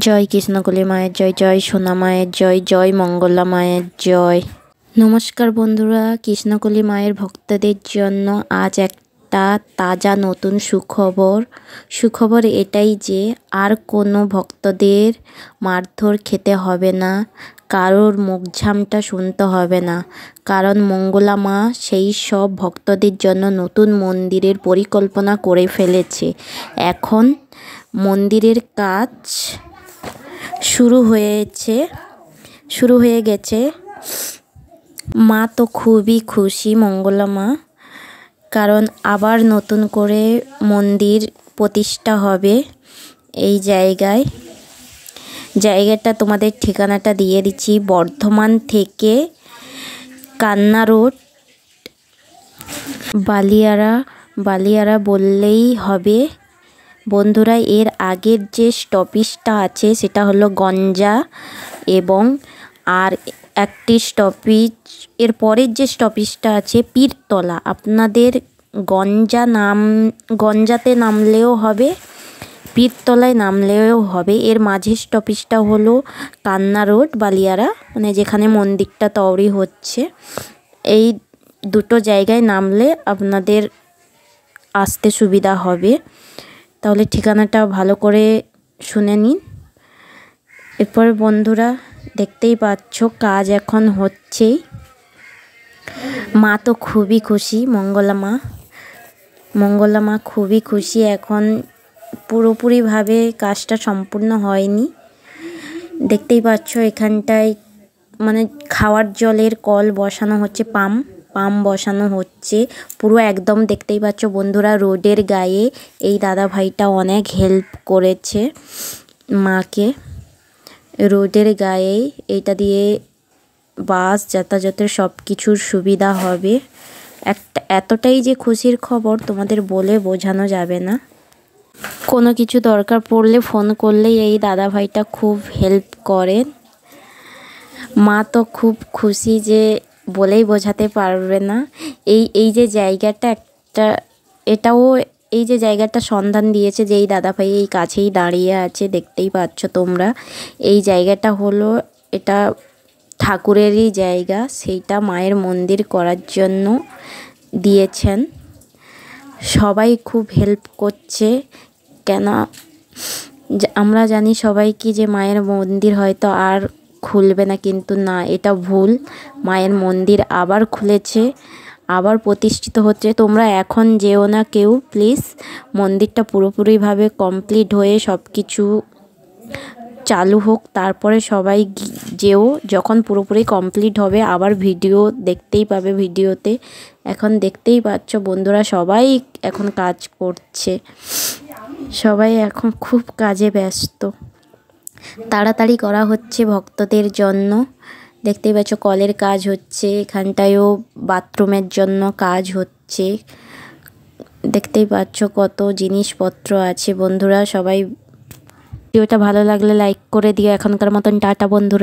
জয় কৃষ্ণকলি মায়ের জয়, জয় সোনা মায়ের জয়, জয় মঙ্গলা মায়ের জয়। নমস্কার বন্ধুরা, কৃষ্ণকলি মায়ের ভক্তদের জন্য আজ একটা তাজা নতুন সুখবর এটাই যে আর কোনো ভক্তদের মারধর খেতে হবে না, কারোর মুখঝামটা শুনতে হবে না। কারণ মঙ্গলা মা সেই সব ভক্তদের জন্য নতুন মন্দিরের পরিকল্পনা করে ফেলেছে। এখন মন্দিরের কাজ শুরু হয়ে গেছে। মা তো খুবই খুশি, মঙ্গলা মা, কারণ আবার নতুন করে মন্দির প্রতিষ্ঠা হবে এই জায়গাটা তোমাদের ঠিকানাটা দিয়ে দিচ্ছি। বর্ধমান থেকে কান্না রোড, বালিয়ারা বললেই হবে বন্ধুরা। এর আগের যে স্টপেজটা আছে সেটা হলো গঞ্জা, এবং আর একটি স্টপেজ এর পরের যে স্টপেজটা আছে পীরতলা। আপনাদের গঞ্জাতে নামলেও হবে, পীরতলায় নামলেও হবে। এর মাঝের স্টপেজটা হলো কান্না রোড, বালিয়ারা, মানে যেখানে মন্দিরটা তৈরি হচ্ছে। এই দুটো জায়গায় নামলে আপনাদের আসতে সুবিধা হবে। তাহলে ঠিকানাটা ভালো করে শুনে নিন। এরপরে বন্ধুরা দেখতেই পাচ্ছ কাজ এখন হচ্ছেই। মা তো খুবই খুশি, মঙ্গলা মা খুবই খুশি। এখন পুরোপুরিভাবে কাজটা সম্পূর্ণ হয়নি। দেখতেই পাচ্ছ এখানটায় মানে খাওয়ার জলের কল বসানো হচ্ছে, পাম্প বসানো হচ্ছে পুরো একদম। দেখতেই পাচ্ছ বন্ধুরা রোডের গায়ে এই দাদা ভাইটা অনেক হেল্প করেছে মাকে। রোডের গায়েই এইটা দিয়ে বাস যাতায়াতের সব কিছুর সুবিধা হবে। এতটাই যে খুশির খবর তোমাদের বলে বোঝানো যাবে না। কোনো কিছু দরকার পড়লে ফোন করলেই এই দাদা ভাইটা খুব হেল্প করেন। মা তো খুব খুশি যে বলেই বোঝাতে পারবে না। এই যে জায়গাটা এই যে জায়গাটা সন্ধান দিয়েছে যে এই দাদা ভাই এই কাছেই দাঁড়িয়ে আছে, দেখতেই পাচ্ছ তোমরা। এই জায়গাটা হলো, এটা ঠাকুরেরই জায়গা, সেইটা মায়ের মন্দির করার জন্য দিয়েছেন। সবাই খুব হেল্প করছে, কেন আমরা জানি সবাই কি যে মায়ের মন্দির হয়তো আর খুলবে না, কিন্তু না, এটা ভুল। মায়ের মন্দির আবার খুলেছে, আবার প্রতিষ্ঠিত হচ্ছে। তোমরা এখন যেও না কেউ প্লিজ, মন্দিরটা পুরোপুরিভাবে কমপ্লিট হয়ে সব কিছু চালু হোক, তারপরে সবাই যেও। যখন পুরোপুরি কমপ্লিট হবে আবার ভিডিও দেখতেই পাবে। ভিডিওতে এখন দেখতেই পাচ্ছ বন্ধুরা সবাই এখন কাজ করছে, সবাই এখন খুব কাজে ব্যস্ত। তাড়াতাড়ি করা হচ্ছে ভক্তদের জন্য। দেখতেই পাচ্ছ কলের কাজ হচ্ছে, এখানটায়ও বাথরুমের জন্য কাজ হচ্ছে। দেখতেই পাচ্ছ কত জিনিসপত্র আছে বন্ধুরা। সবাই ভিডিওটা ভালো লাগলে লাইক করে দিও। এখনকার মতন টাটা বন্ধুরা।